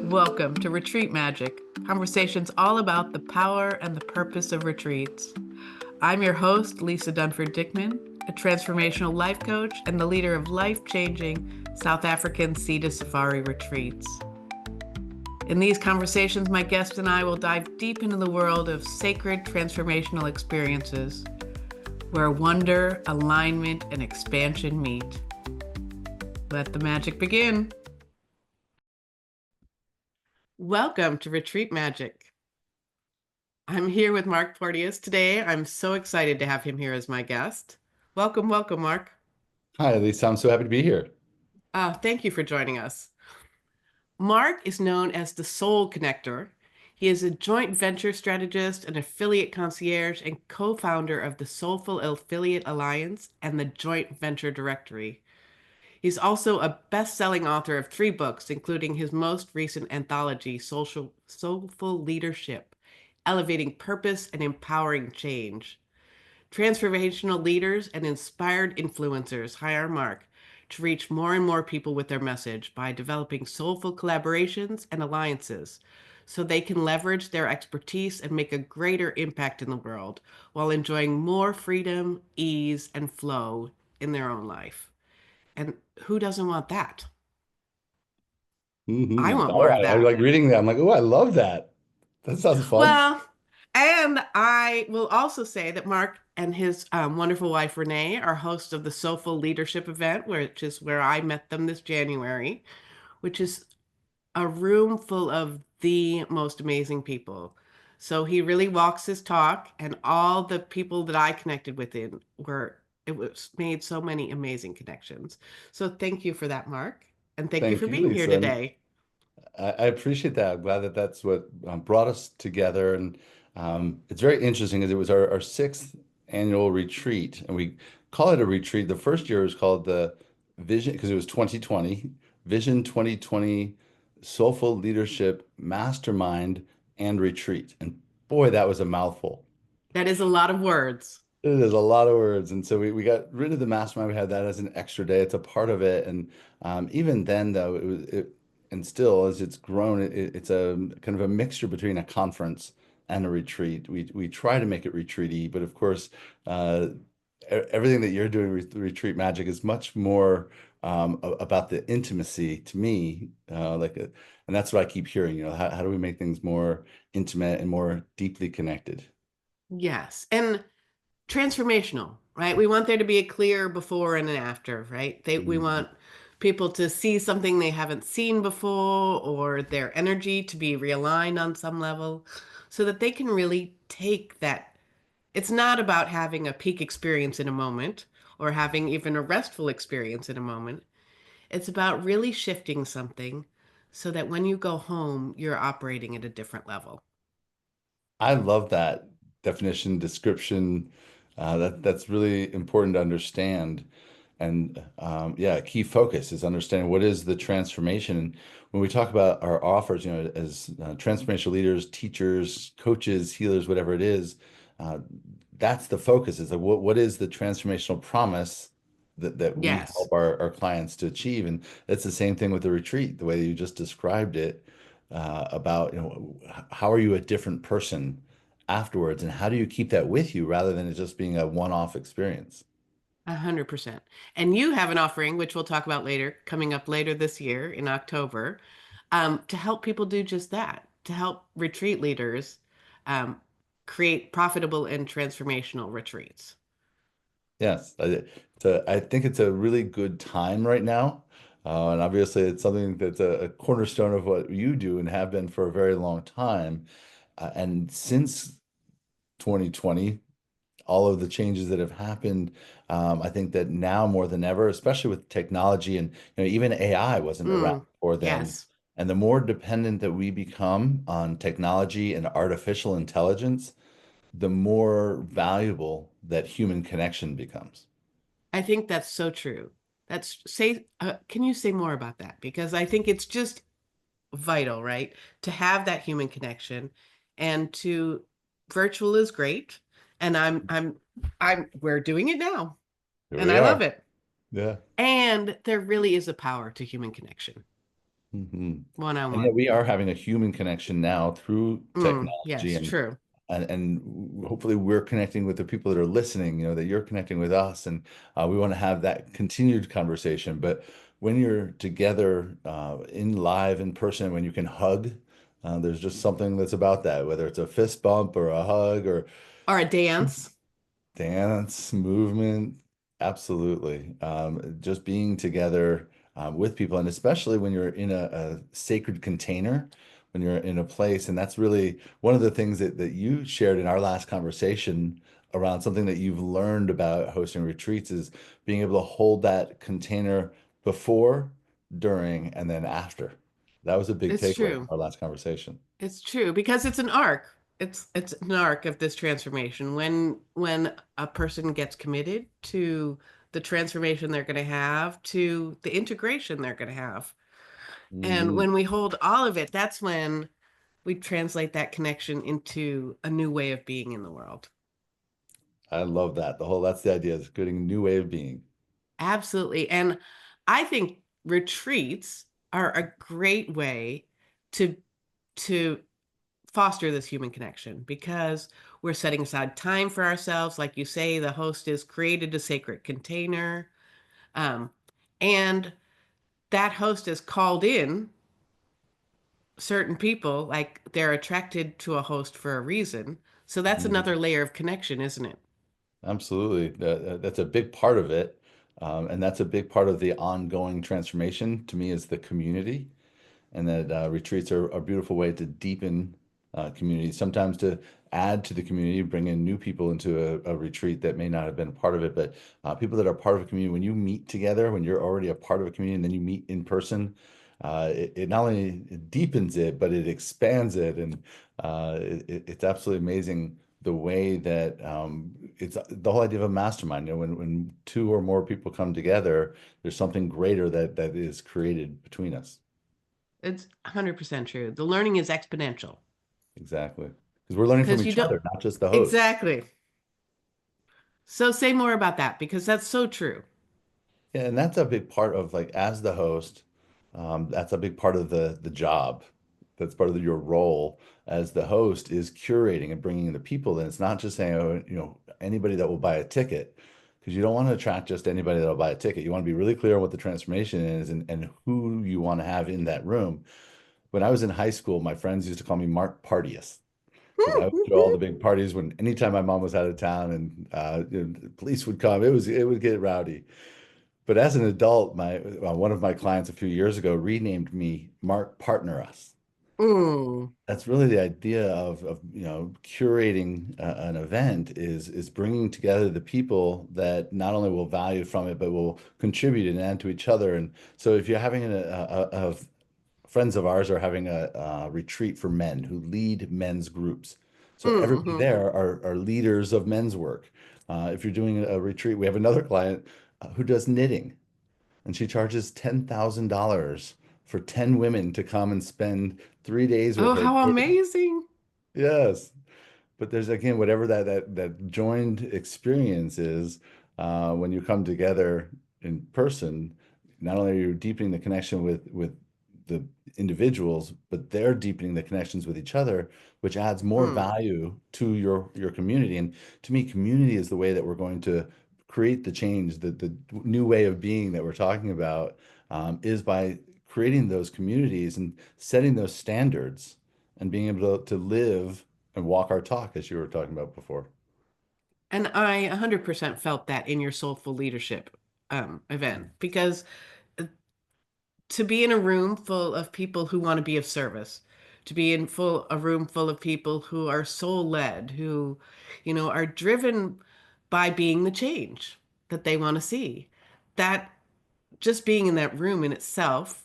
Welcome to Retreat Magic, conversations all about the power and the purpose of retreats. I'm your host, Lisa Dunford Dickman, a transformational life coach and the leader of life-changing South African Sea to Safari retreats. In these conversations, my guest and I will dive deep into the world of sacred transformational experiences, where wonder, alignment, and expansion meet. Let the magic begin. Welcome to Retreat Magic. I'm here with Mark Porteous today. I'm so excited to have him here as my guest. Welcome, Mark. Hi, Lisa. I'm so happy to be here. Thank you for joining us. Mark is known as the Soul Connector. He is a joint venture strategist, an affiliate concierge, and co-founder of the Soulful Affiliate Alliance and the Joint Venture Directory. He's also a best-selling author of 3 books, including his most recent anthology, Soulful Leadership, Elevating Purpose and Empowering Change. Transformational leaders and inspired influencers hire Mark to reach more and more people with their message by developing soulful collaborations and alliances so they can leverage their expertise and make a greater impact in the world while enjoying more freedom, ease, and flow in their own life. And who doesn't want that? I want Oh, more of I that. like reading that. I'm like, oh, I love that. That sounds fun. Well, and I will also say that Mark and his wonderful wife Renee are hosts of the Soulful Leadership event, which is where I met them this January, which is a room full of the most amazing people. So he really walks his talk, and all the people that I connected with it was made so many amazing connections. So thank you for that, Mark, and thank you Thank for you, being here Lisa. And today. I appreciate that. I'm glad that that's what brought us together. And it's very interesting as it was our sixth annual retreat. And we call it a retreat. The first year was called the Vision, because it was 2020, Vision 2020 Soulful Leadership Mastermind and Retreat. And boy, that was a mouthful. That is a lot of words. It is a lot of words. And so we got rid of the mastermind. We had that as an extra day. It's a part of it. And even then, though, and still as it's grown, it's a kind of a mixture between a conference and a retreat. We try to make it retreaty, but of course, uh, everything that you're doing with Retreat Magic is much more about the intimacy to me. And that's what I keep hearing, how do we make things more intimate and more deeply connected? Yes. And transformational, right? We want there to be a clear before and an after, right? We Mhm. want people to see something they haven't seen before or their energy to be realigned on some level so that they can really take that. It's not about having a peak experience in a moment or having even a restful experience in a moment. It's about really shifting something so that when you go home, you're operating at a different level. I love that definition, description. That's really important to understand. And yeah, a key focus is understanding what is the transformation. And when we talk about our offers, as transformational leaders, teachers, coaches, healers, whatever it is, uh, that's the focus. Is like what is the transformational promise that we Yes. help our clients to achieve? And it's the same thing with the retreat, the way you just described it, about how are you a different person afterwards, and how do you keep that with you rather than it just being a one-off experience? 100%. And you have an offering, which we'll talk about later, coming up later this year in October, to help people do just that, to help retreat leaders um, create profitable and transformational retreats. Yes, I think it's a really good time right now. And obviously, it's something that's a cornerstone of what you do and have been for a very long time. And since 2020, all of the changes that have happened, I think that now more than ever, especially with technology and even AI wasn't around Mm, before then. yes, And the more dependent that we become on technology and artificial intelligence, the more valuable that human connection becomes. I think that's so true. Can you say more about that? Because I think it's just vital, right? To have that human connection and to virtual is great. And we're doing it now Here and we I love are. it. Yeah. And there really is a power to human connection. Mhm. one on And yet one. we are having a human connection now through technology, Yes, true. and hopefully we're connecting with the people that are listening, that you're connecting with us, and we want to have that continued conversation. But when you're together in live in person, when you can hug, there's just something that's about that, whether it's a fist bump or a hug or Or a dance. dance, movement, absolutely. Just being together with people, and especially when you're in a sacred container, when you're in a place, and that's really one of the things that you shared in our last conversation around something that you've learned about hosting retreats is being able to hold that container before, during, and then after. That was a big It's takeaway from true. our last conversation. It's true because it's an arc. It's an arc of this transformation. When a person gets committed to the transformation they're going to have, to the integration they're going to have. And Mhm. when we hold all of it, that's when we translate that connection into a new way of being in the world. I love that. That's the idea, is creating a new way of being. Absolutely. And I think retreats are a great way to to foster this human connection because we're setting aside time for ourselves. Like you say, the host is created a sacred container. Um, and that host is called in certain people, like they're attracted to a host for a reason. So that's Mhm. another layer of connection, isn't it? Absolutely. That's a big part of it. And that's a big part of the ongoing transformation to me is the community. And that retreats are a beautiful way to deepen community, sometimes to add to the community, bring in new people into a retreat that may not have been a part of it, but people that are part of a community, when you meet together, when you're already a part of a community and then you meet in person, it not only deepens it, but it expands it. And it's absolutely amazing the way that it's the whole idea of a mastermind. When two or more people come together, there's something greater that is created between us. It's 100% true. The learning is exponential Exactly. Because we're learning from because you each don't other, not just the host. exactly. So say more about that because that's so true. Yeah, and that's a big part of like as the host, that's a big part of the job. That's part of your role as the host is curating and bringing in the people. And it's not just saying, oh, anybody that will buy a ticket, because you don't want to attract just anybody that will buy a ticket. You want to be really clear on what the transformation is and who you want to have in that room. When I was in high school, my friends used to call me Mark Porteous, because I would throw all the big parties when anytime my mom was out of town and the police would come. It would get rowdy. But as an adult, my one of my clients a few years ago renamed me Mark Partner Us. Mm, That's really the idea of curating an event is bringing together the people that not only will value from it but will contribute and add to each other. And so if you're having friends of ours are having a retreat for men who lead men's groups. So everybody mm-hmm. there are leaders of men's work. If you're doing a retreat, we have another client who does knitting, and she charges $10,000 for 10 women to come and spend 3 days with Oh, her. how amazing. Yes. But there's again, whatever that joined experience is, when you come together in person, not only are you deepening the connection with the individuals, but they're deepening the connections with each other, which adds more Mm. value to your community. And to me, community is the way that we're going to create the change, the new way of being that we're talking about, is by creating those communities and setting those standards and being able to live and walk our talk, as you were talking about before. And I 100% felt that in your soulful leadership event because to be in a room full of people who want to be of service, to be in full a room full of people who are soul led, who, are driven by being the change that they want to see. That just being in that room in itself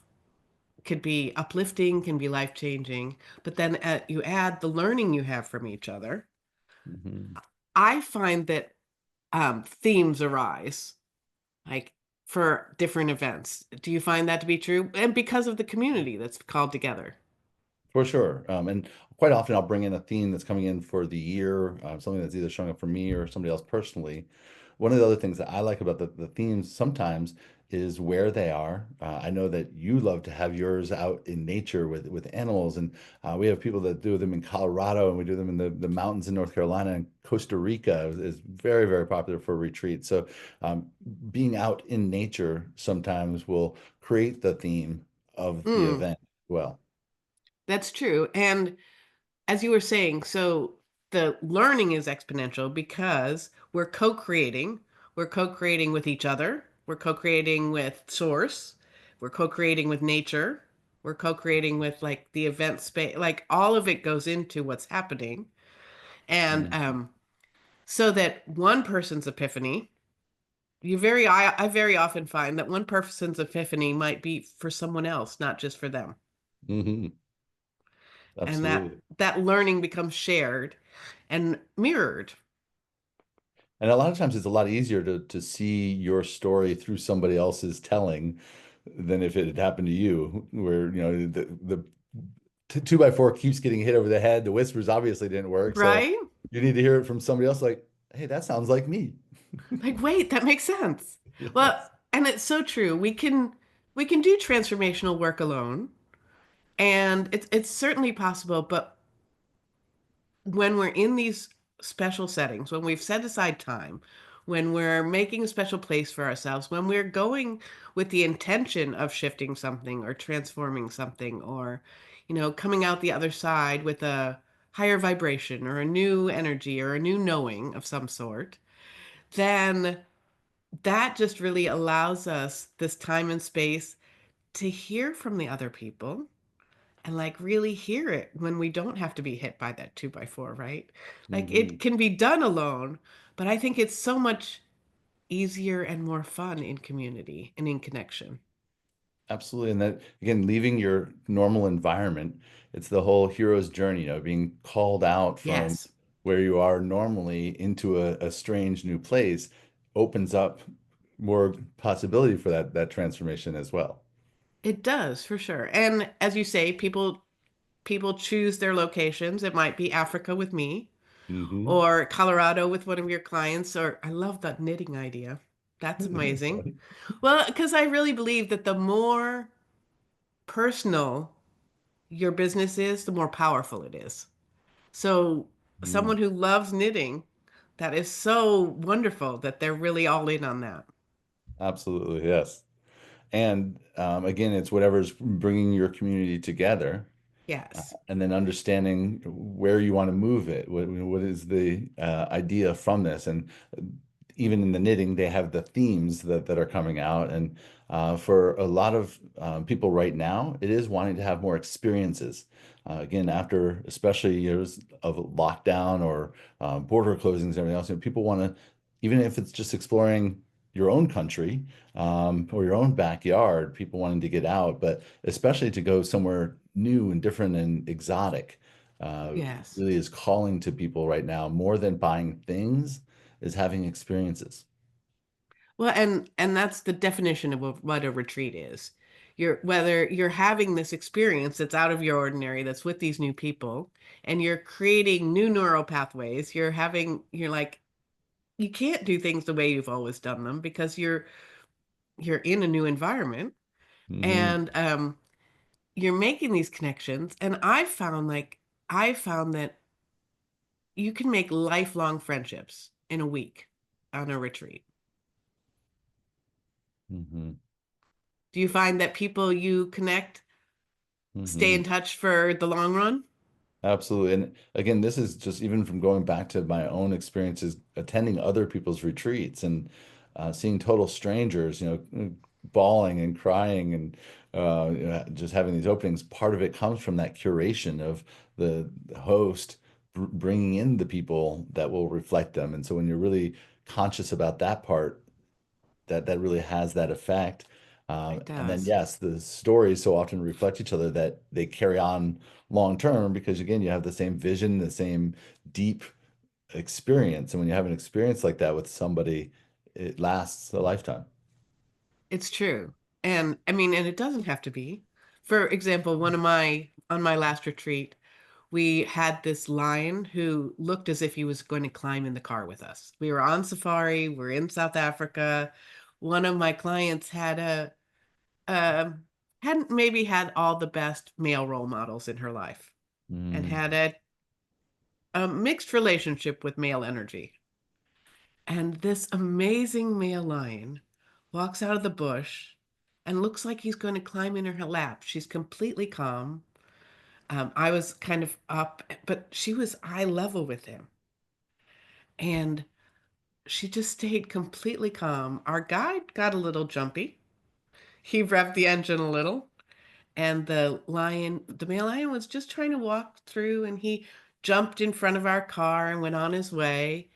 could be uplifting, can be life changing. But then you add the learning you have from each other. Mhm. I find that themes arise like for different events. Do you find that to be true? And because of the community that's called together. For sure. And quite often I'll bring in a theme that's coming in for the year, something that's either showing up for me or somebody else personally. One of the other things that I like about the themes sometimes is where they are. I know that you love to have yours out in nature with animals, and we have people that do them in Colorado, and we do them in the mountains in North Carolina, and Costa Rica is very, very popular for retreats. So um, being out in nature sometimes will create the theme of the Mm, event as well. that's true. And as you were saying, so the learning is exponential because we're co-creating with each other, we're co-creating with source, we're co-creating with nature, we're co-creating with like the event space, like all of it goes into what's happening. And Mhm. so that one person's epiphany, I very often find that one person's epiphany might be for someone else, not just for them. Mhm. And Absolutely. that learning becomes shared and mirrored. And a lot of times it's a lot easier to see your story through somebody else's telling than if it had happened to you, where, the two by four keeps getting hit over the head. The whispers obviously didn't work. So Right? you need to hear it from somebody else like, hey, that sounds like me. Like, wait, that makes sense. Well, Yes. and it's so true. We can do transformational work alone, and it's certainly possible, but when we're in these special settings, when we've set aside time, when we're making a special place for ourselves, when we're going with the intention of shifting something or transforming something or, coming out the other side with a higher vibration or a new energy or a new knowing of some sort, then that just really allows us this time and space to hear from the other people and like really hear it when we don't have to be hit by that two by four, right? Like Hmm. it can be done alone, but I think it's so much easier and more fun in community and in connection. Absolutely. And that, again, leaving your normal environment, it's the whole hero's journey, being called out from Yes, where you are normally into a strange new place opens up more possibility for that transformation as well. it does for sure. And as you say, people choose their locations. It might be Africa with me Hmm. or Colorado with one of your clients, or I love that knitting idea. That's amazing. Well, because I really believe that the more personal your business is, the more powerful it is. So, Mhm. someone who loves knitting, that is so wonderful that they're really all in on that. Absolutely, yes. And again, it's whatever's bringing your community together, Yes. and then understanding where you want to move it. What is the idea from this? And even in the knitting, they have the themes that are coming out. And for a lot of people right now, it is wanting to have more experiences. Again, after especially years of lockdown or border closings and everything else, people want to, even if it's just exploring your own country or your own backyard, people wanting to get out, but especially to go somewhere new and different and exotic, uh, Yes. really is calling to people right now more than buying things is having experiences. Well, and that's the definition of what a retreat is. Whether you're having this experience that's out of your ordinary, that's with these new people, and you're creating new neural pathways. You're like, you can't do things the way you've always done them because you're in a new environment, Hmm. and you're making these connections. And I found that you can make lifelong friendships in a week on a retreat. Hmm. Do you find that people you connect stay in Hmm. touch for the long run? Absolutely. And again, this is just even from going back to my own experiences attending other people's retreats and seeing total strangers, bawling and crying and just having these openings. Part of it comes from that curation of the host bringing in the people that will reflect them. And so when you're really conscious about that part, that really has that effect. It And then does. yes, the stories so often reflect each other that they carry on long term because again, you have the same vision, the same deep experience. And when you have an experience like that with somebody, it lasts a lifetime. It's true. And I mean, and it doesn't have to be. For example, on my last retreat, we had this lion who looked as if he was going to climb in the car with us. We were on safari, we're in South Africa. one of my clients had um hadn't maybe had all the best male role models in her life and Mm, had a mixed relationship with male energy. And this amazing male lion walks out of the bush and looks like he's going to climb in her lap. She's completely calm. I was kind of up, but she was eye level with him. And she just stayed completely calm. Our guide got a little jumpy. He revved the engine a little, and the male lion was just trying to walk through, and he jumped in front of our car and went on his way.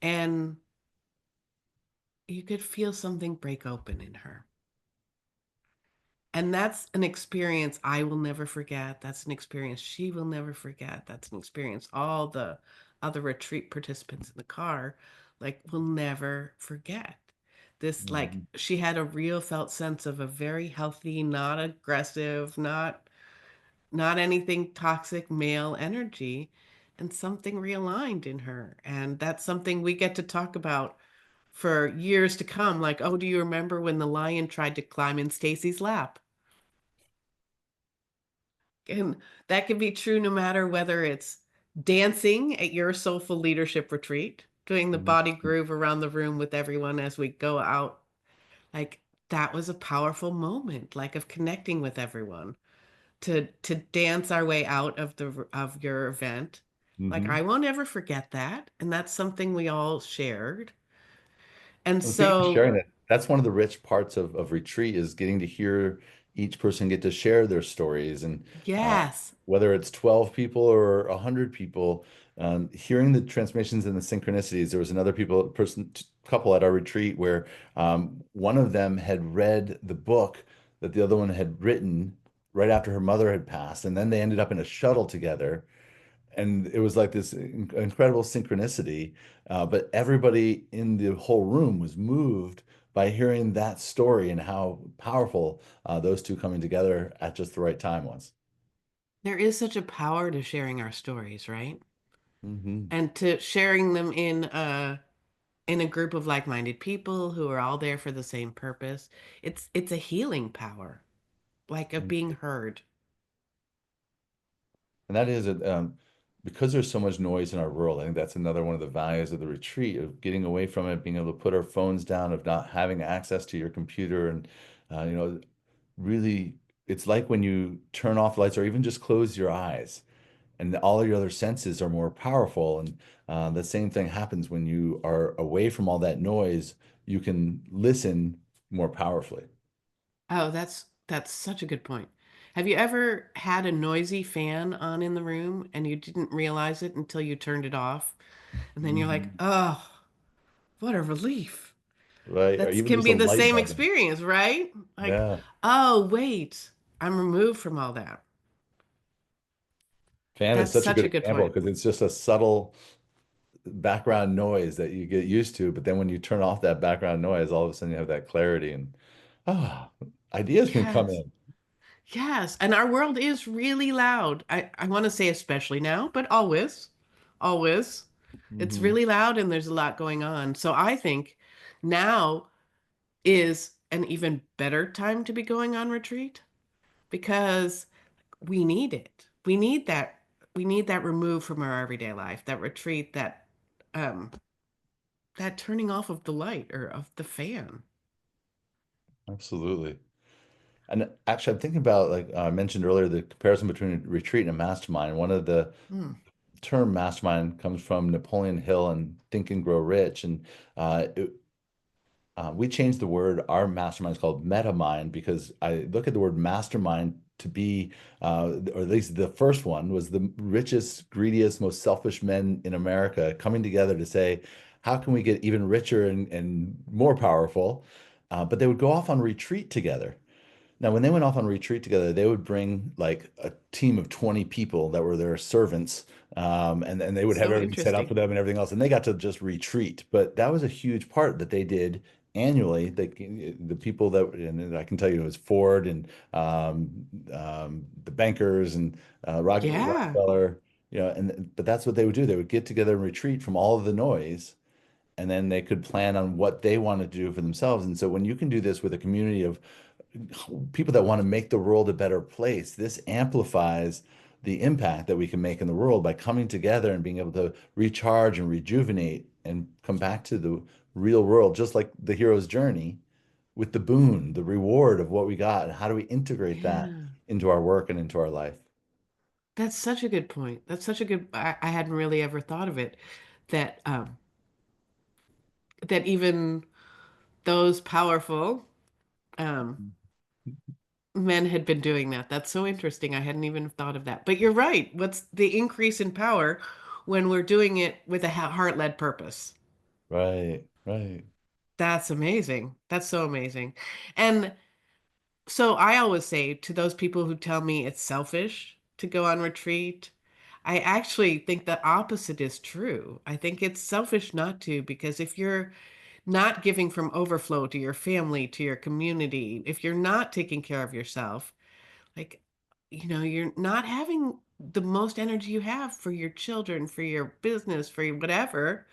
And you could feel something break open in her. And that's an experience I will never forget. That's an experience she will never forget. That's an experience all the other retreat participants in the car like will never forget. This like mhm. she had a real felt sense of a very healthy, not aggressive, not anything toxic male energy and something realigned in her. And that's something we get to talk about for years to come. Like, oh, do you remember when the lion tried to climb in Stacy's lap? And that can be true no matter whether it's dancing at your soulful leadership retreat, doing the Mhm. body groove around the room with everyone as we go out. Like that was a powerful moment, like of connecting with everyone to dance our way out of the of your event. Like I Mhm. won't ever forget that. And that's something we all shared. And Well, speaking of so, sharing it, that's one of the rich parts of retreat is getting to hear each person get to share their stories. And uh, yes, whether it's 12 people or 100 people, hearing the transmissions and the synchronicities. There was another couple at our retreat where one of them had read the book that the other one had written right after her mother had passed. And then they ended up in a shuttle together and it was like this incredible synchronicity. But everybody in the whole room was moved by hearing that story and how powerful those two coming together at just the right time was. there is such a power to sharing our stories, right? Hmm. And to sharing them in a group of like-minded people who are all there for the same purpose. It's a healing power, like of being heard. And that is because there's so much noise in our world. I think that's another one of the values of the retreat of getting away from it, being able to put our phones down, of not having access to your computer, and really, it's like when you turn off lights or even just close your eyes and all of your other senses are more powerful. And the same thing happens when you are away from all that noise. You can listen more powerfully. Oh, that's such a good point. Have you ever had a noisy fan on in the room and you didn't realize it until you turned it off? And then you're like, Mhm. "Oh, what a relief." Right? Or That even can just be a the light same bulb. experience, right? Like, Yeah. "Oh, wait, I'm removed from all that." Fan is That's such a such good a good example point. because it's just a subtle background noise that you get used to. But then when you turn off that background noise, all of a sudden you have that clarity and ah, ideas can come Yes. in. Yes, and our world is really loud. I want to say especially now, but always, always. It's Hmm. really loud and there's a lot going on. So I think now is an even better time to be going on retreat because we need it. We need that remove from our everyday life, that retreat, um that turning off of the light or of the fan. Absolutely. And actually, I'm thinking about, like I mentioned earlier, the comparison between a retreat and a mastermind. One of the Hmm. term mastermind comes from Napoleon Hill and Think and Grow Rich. And uh, it, we changed the word. Our mastermind is called MetaMind because I look at the word mastermind to be, or at least the first one was the richest, greediest, most selfish men in America coming together to say, how can we get even richer and more powerful? But they would go off on retreat together. Now, when they went off on retreat together, they would bring like a team of 20 people that were their servants, and they would have So everything set up for interesting. them and everything else, and they got to just retreat. But that was a huge part that they did annually. The people that, and I can tell you, it was Ford and the bankers and Yeah. Rockefeller, but that's what they would do. They would get together and retreat from all of the noise and then they could plan on what they want to do for themselves. And so when you can do this with a community of people that want to make the world a better place, this amplifies the impact that we can make in the world by coming together and being able to recharge and rejuvenate and come back to the real world, just like the hero's journey with the boon, the reward of what we got, and how do we integrate that Yeah. into our work and into our life? That's such a good point. That's such a good, I hadn't really ever thought of it that that even those powerful um men had been doing that. That's so interesting. I hadn't even thought of that. But you're right. What's the increase in power when we're doing it with a heart-led purpose? Right, right. That's amazing. That's so amazing. And so I always say to those people who tell me it's selfish to go on retreat, I actually think the opposite is true. I think it's selfish not to, because if you're not giving from overflow to your family, to your community, if you're not taking care of yourself, like, you're not having the most energy you have for your children, for your business, for your whatever.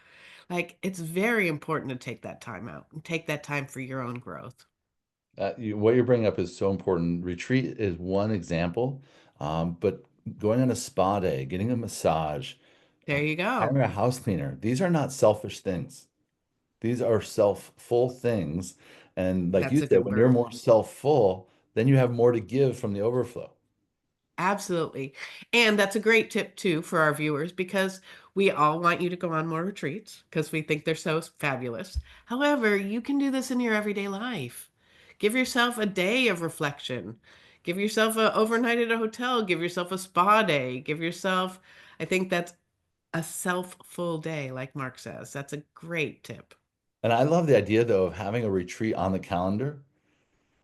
Like, it's very important to take that time out and take that time for your own growth. What you're bringing up is so important. Retreat is one example, but going on a spa day, getting a massage, There you go. hiring a house cleaner, these are not selfish things. These are self-full things. And like you That's a said, good when you're word. more self-full, then you have more to give from the overflow. Absolutely. And that's a great tip too for our viewers, because we all want you to go on more retreats because we think they're so fabulous. However, you can do this in your everyday life. Give yourself a day of reflection. Give yourself a overnight at a hotel. Give yourself a spa day. Give yourself, I think that's a self full day, like Mark says. That's a great tip. And I love the idea though of having a retreat on the calendar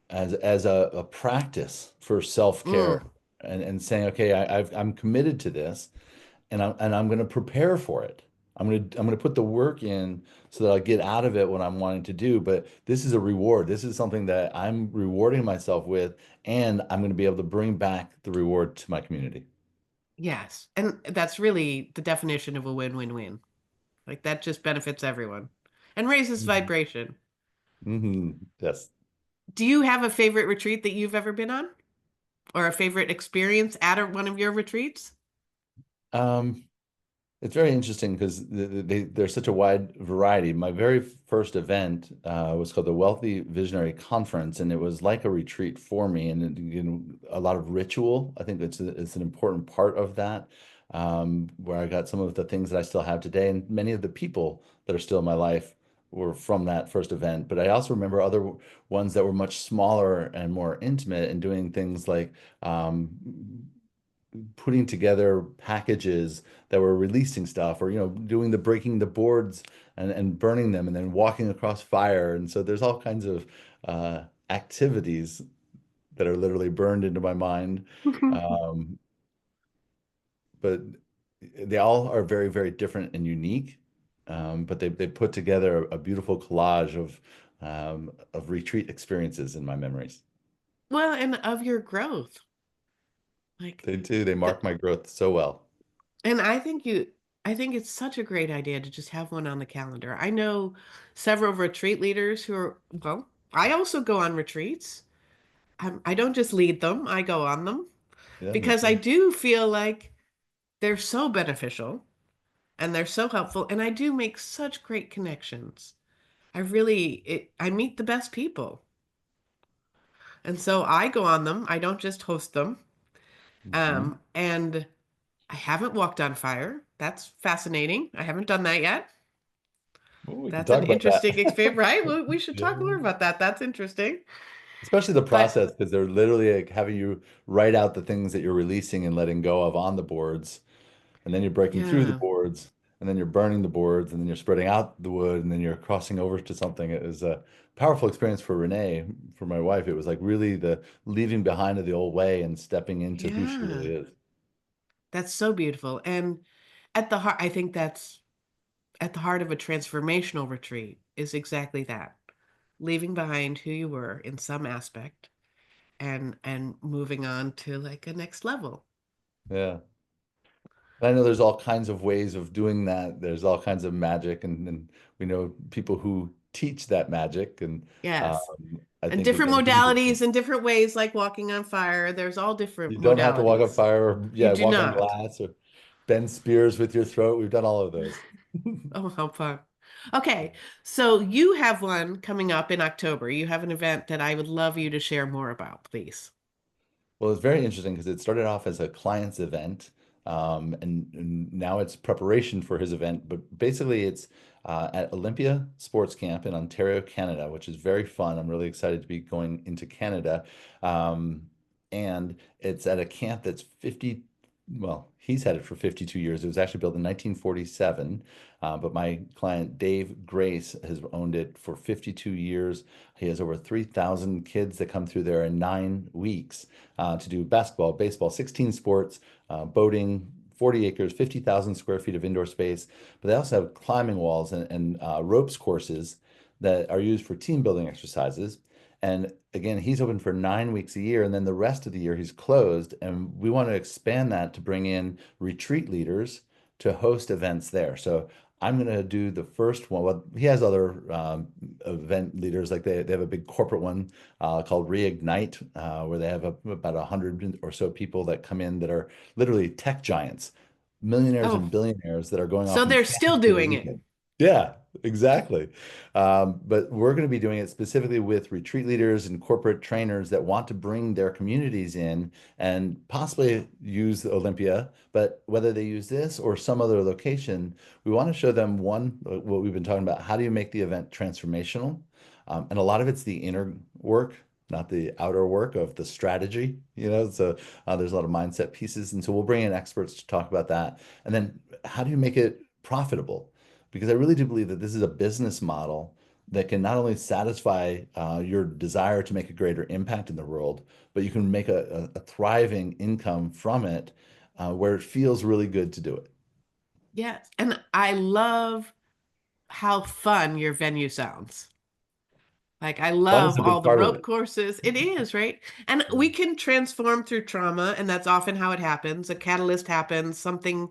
as a practice for self-care Mm, and saying, okay, I'm committed to this and I'm going to prepare for it. I'm going to put the work in so that I'll get out of it what I'm wanting to do. But this is a reward. This is something that I'm rewarding myself with, and I'm going to be able to bring back the reward to my community. yes. And that's really the definition of a win-win-win. Like that just benefits everyone and raises Mhm. vibration. Yes. Do you have a favorite retreat that you've ever been on, or a favorite experience at one of your retreats? Um, It's very interesting because there's such a wide variety. My very first event was called the Wealthy Visionary Conference, and it was like a retreat for me, and a lot of ritual. I think it's an important part of that, where I got some of the things that I still have today, and many of the people that are still in my life were from that first event. But I also remember other ones that were much smaller and more intimate, and doing things like putting together packages that were releasing stuff or doing the breaking the boards and burning them and then walking across fire, and so there's all kinds of activities that are literally burned into my mind, um, but they all are very very different and unique, but they put together a beautiful collage of retreat experiences in my memories. Well, and of your growth. Like They do, they the mark my growth so well. and I think it's such a great idea to just have one on the calendar. I know several retreat leaders who are, well, I also go on retreats. I don't just lead them, I go on them Yeah, me because I too. do feel like they're so beneficial and they're so helpful, and I do make such great connections. I meet the best people. And so I go on them. I don't just host them. Mhm. And I haven't walked on fire. That's fascinating. I haven't done that yet. Well, we can That's an talk about that. interesting experience, right? We should Yeah. talk more about that. That's interesting. Especially the But process, because they're literally like having you write out the things that you're releasing and letting go of on the boards, and then you're breaking through the yeah, boards, and then you're burning the boards, and then you're spreading out the wood, and then you're crossing over to something. It was a powerful experience for Renee, for my wife. It was like really the leaving behind of the old way and stepping into who she really yeah, is. that's so beautiful. And at the heart, I think that's at the heart of a transformational retreat is exactly that. Leaving behind who you were in some aspect and moving on to like a next level. Yeah. And I know there's all kinds of ways of doing that. There's all kinds of magic, and we know people who teach that magic. And Yes. I And think different again, these are modalities and different ways, like walking on fire. There's all different you don't have to walk on modalities. fire or You yeah, do walk on not. glass or bend spears with your throat. We've done all of those. Oh, how fun. Okay, so you have one coming up in October. You have an event that I would love you to share more about, please. Well, it's very interesting because it started off as a client's event, and now it's preparation for his event. But basically, it's at Olympia Sports Camp in Ontario, Canada, which is very fun. I'm really excited to be going into Canada. Um, and it's at a camp that's 50, well, he's had it for 52 years. It was actually built in 1947. But my client, Dave Grace, has owned it for 52 years. He has over 3,000 kids that come through there in 9 weeks to do basketball, baseball, 16 sports, boating, 40 acres, 50,000 square feet of indoor space. But they also have climbing walls and ropes courses that are used for team building exercises. And again, he's open for 9 weeks a year, and then the rest of the year he's closed. And we want to expand that to bring in retreat leaders to host events there. So I'm going to do the first one. Well, he has other event leaders, like they have a big corporate one called Reignite, where they have about 100 or so people that come in that are literally tech giants, millionaires Oh, and billionaires that are going so off in they're still camp for the doing it. weekend. Yeah, exactly. But we're going to be doing it specifically with retreat leaders and corporate trainers that want to bring their communities in and possibly use Olympia. But whether they use this or some other location, we want to show them one, what we've been talking about. How do you make the event transformational? And a lot of it's the inner work, not the outer work of the strategy, So there's a lot of mindset pieces. And so we'll bring in experts to talk about that. And then how do you make it profitable? Because I really do believe that this is a business model that can not only satisfy your desire to make a greater impact in the world, but you can make a thriving income from it where it feels really good to do it. Yes. And I love how fun your venue sounds. Like I Fun is love a all big the part of rope it. courses. It is, right? And we can transform through trauma, and that's often how it happens. A catalyst happens, something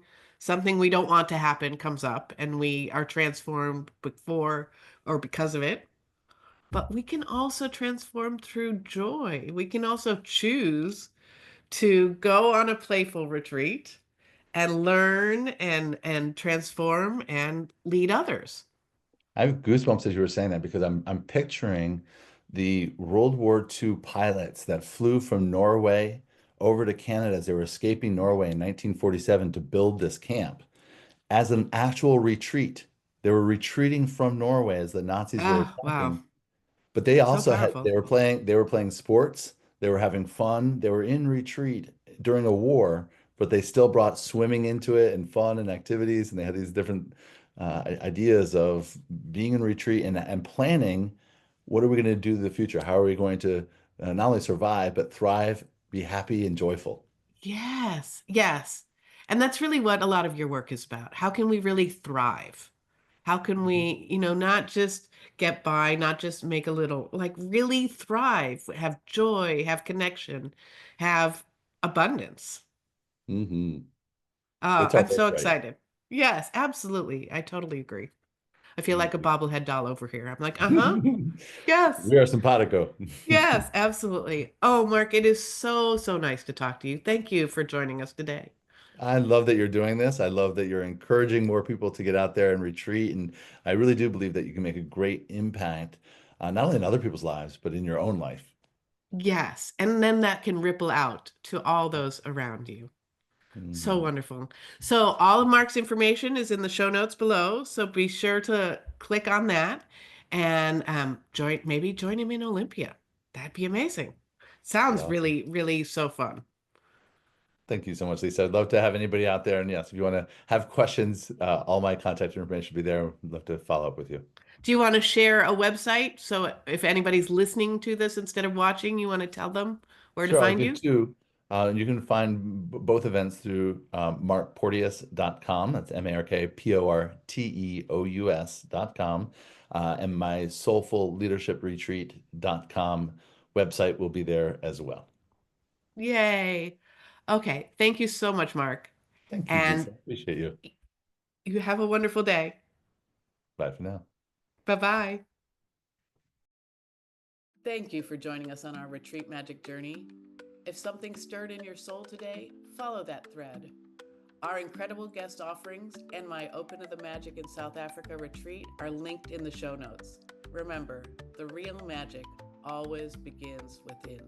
we don't want to happen comes up, and we are transformed before or because of it. But we can also transform through joy. We can also choose to go on a playful retreat and learn and transform and lead others. I have goosebumps as you were saying that because I'm picturing the World War II pilots that flew from Norway over to Canada as they were escaping Norway in 1947 to build this camp as an actual retreat. They were retreating from Norway as the Nazis were Ah, wow. attacking. But they So also had powerful. they were playing sports, they were having fun, they were in retreat during a war, but they still brought swimming into it and fun and activities, and they had these different ideas of being in retreat and planning what are we going to do in the future? How are we going to not only survive but thrive, be happy and joyful? Yes, yes. And that's really what a lot of your work is about. How can we really thrive? How can we, not just get by, not just make a little, like really thrive, have joy, have connection, have abundance. Hmm. Oh, It's our I'm so birthright. excited. Yes, absolutely. I totally agree. I feel like Thank a you. bobblehead doll over here. I'm like, uh-huh. Yes. We are simpatico. Yes, absolutely. Oh, Mark, it is so, so nice to talk to you. Thank you for joining us today. I love that you're doing this. I love that you're encouraging more people to get out there and retreat. And I really do believe that you can make a great impact, not only in other people's lives, but in your own life. Yes. And then that can ripple out to all those around you. So Mhm. wonderful. So all of Mark's information is in the show notes below. So be sure to click on that and maybe join him in Olympia. That'd be amazing. Be Sounds awesome. really, really so fun. Thank you so much, Lisa. I'd love to have anybody out there. And yes, if you want to have questions, all my contact information will be there. I'd love to follow up with you. Do you want to share a website? So if anybody's listening to this instead of watching, you want to tell them where to Sure, I'll find give you? two. You can find both events through markporteous.com. That's MarkPorteous.com. And my soulfulleadershipretreat.com website will be there as well. Yay. Okay. Thank you so much, Mark. Thank you, And Gisa. Appreciate you. you have a wonderful day. Bye for now. Bye-bye. Thank you for joining us on our retreat magic journey. If something stirred in your soul today, follow that thread. Our incredible guest offerings and my Open to the Magic in South Africa retreat are linked in the show notes. Remember, the real magic always begins within.